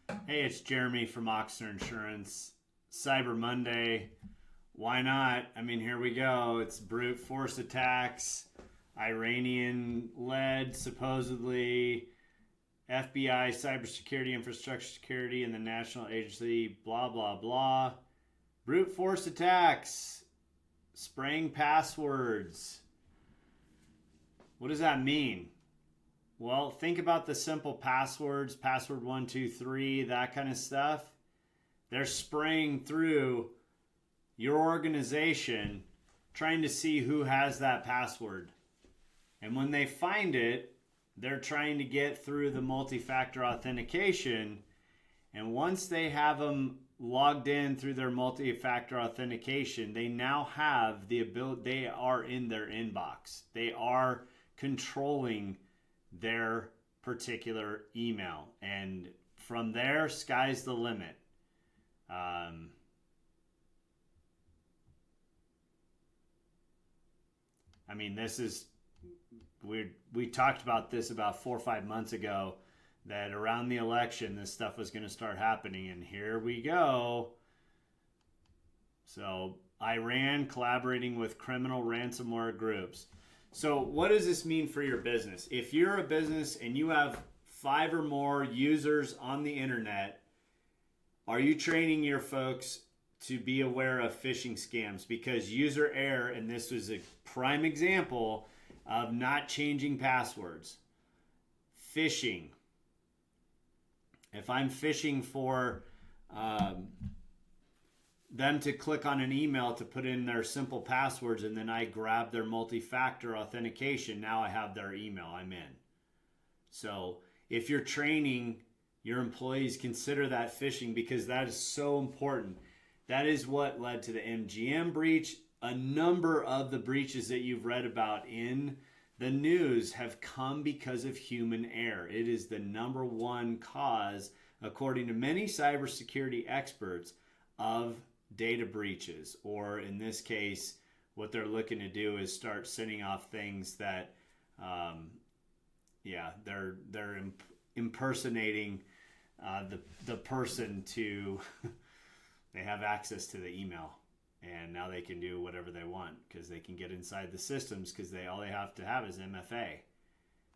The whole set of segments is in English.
Hey, it's Jeremy from Oxner Insurance. Cyber Monday. Why not? I mean, here we go. It's brute force attacks, Iranian led, supposedly, FBI, cybersecurity, infrastructure security, and the National Agency, blah, blah, blah. Brute force attacks, spraying passwords. What does that mean? Well, think about the simple passwords, password 123, that kind of stuff. They're spraying through your organization trying to see who has that password. And when they find it, they're trying to get through the multi-factor authentication. And once they have them logged in through their multi-factor authentication, they now have the ability, they are in their inbox. They are controlling their particular email. And from there, sky's the limit. I mean, this is we talked about this about 4 or 5 months ago that around the election this stuff was going to start happening, and here we go. So Iran collaborating with criminal ransomware groups. So what does this mean for your business? If you're a business and you have 5 or more users on the internet, are you training your folks to be aware of phishing scams? Because user error, and this was a prime example of not changing passwords. Phishing. If I'm phishing for them to click on an email to put in their simple passwords, and then I grab their multi-factor authentication, now I have their email, I'm in. So if you're training your employees, consider that phishing, because that is so important. That is what led to the MGM breach. A number of the breaches that you've read about in the news have come because of human error. It is the number one cause, according to many cybersecurity experts, of data breaches. Or in this case, what they're looking to do is start sending off things that, they're impersonating the person to they have access to the email, and now they can do whatever they want because they can get inside the systems, because all they have to have is MFA.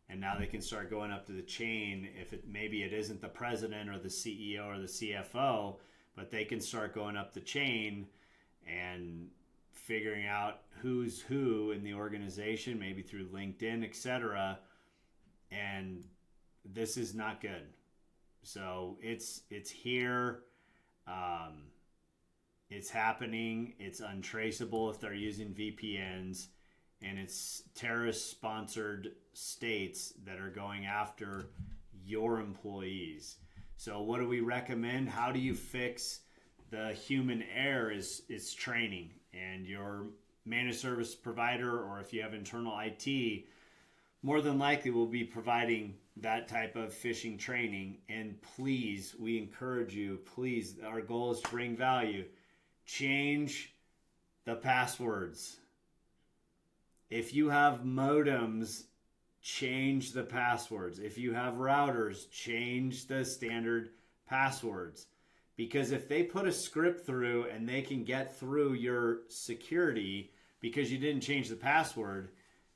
And now they can start going up to the chain. If maybe it isn't the president or the CEO or the CFO, but they can start going up the chain and figuring out who's who in the organization, maybe through LinkedIn, etc. And this is not good. So it's here. It's happening. It's untraceable if they're using VPNs, and it's terrorist-sponsored states that are going after your employees. So what do we recommend? How do you fix the human error? Is training, and your managed service provider, or if you have internal IT, more than likely will be providing that type of phishing training. And please, we encourage you, please, our goal is to bring value. Change the passwords. If you have modems, change the passwords. If you have routers, change the standard passwords. Because if they put a script through and they can get through your security because you didn't change the password,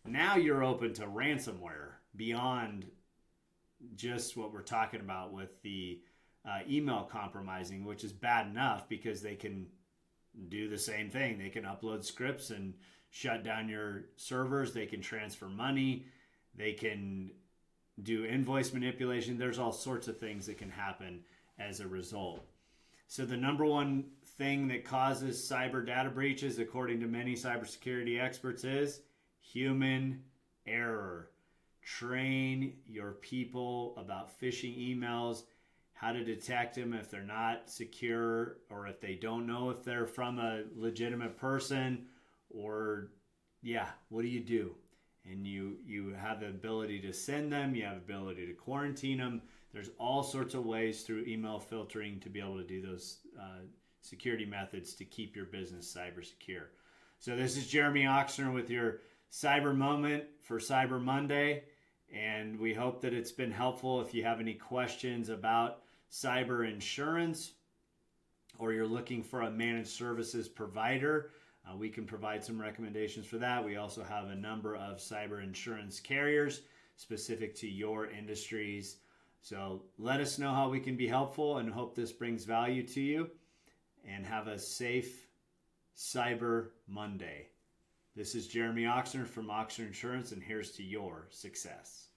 now you're open to ransomware beyond just what we're talking about with the email compromising, which is bad enough because they can do the same thing. They can upload scripts and shut down your servers. They can transfer money. They can do invoice manipulation. There's all sorts of things that can happen as a result. So the number one thing that causes cyber data breaches, according to many cybersecurity experts, is human error. Train your people about phishing emails, how to detect them if they're not secure, or if they don't know if they're from a legitimate person, or what do you do? And you have the ability to send them, you have the ability to quarantine them. There's all sorts of ways through email filtering to be able to do those security methods to keep your business cyber secure. So this is Jeremy Oxner with your Cyber Moment for Cyber Monday, and we hope that it's been helpful. If you have any questions about cyber insurance, or you're looking for a managed services provider, we can provide some recommendations for that. We also have a number of cyber insurance carriers specific to your industries. So let us know how we can be helpful, and hope this brings value to you. And have a safe Cyber Monday. This is Jeremy Oxner from Oxner Insurance, and here's to your success.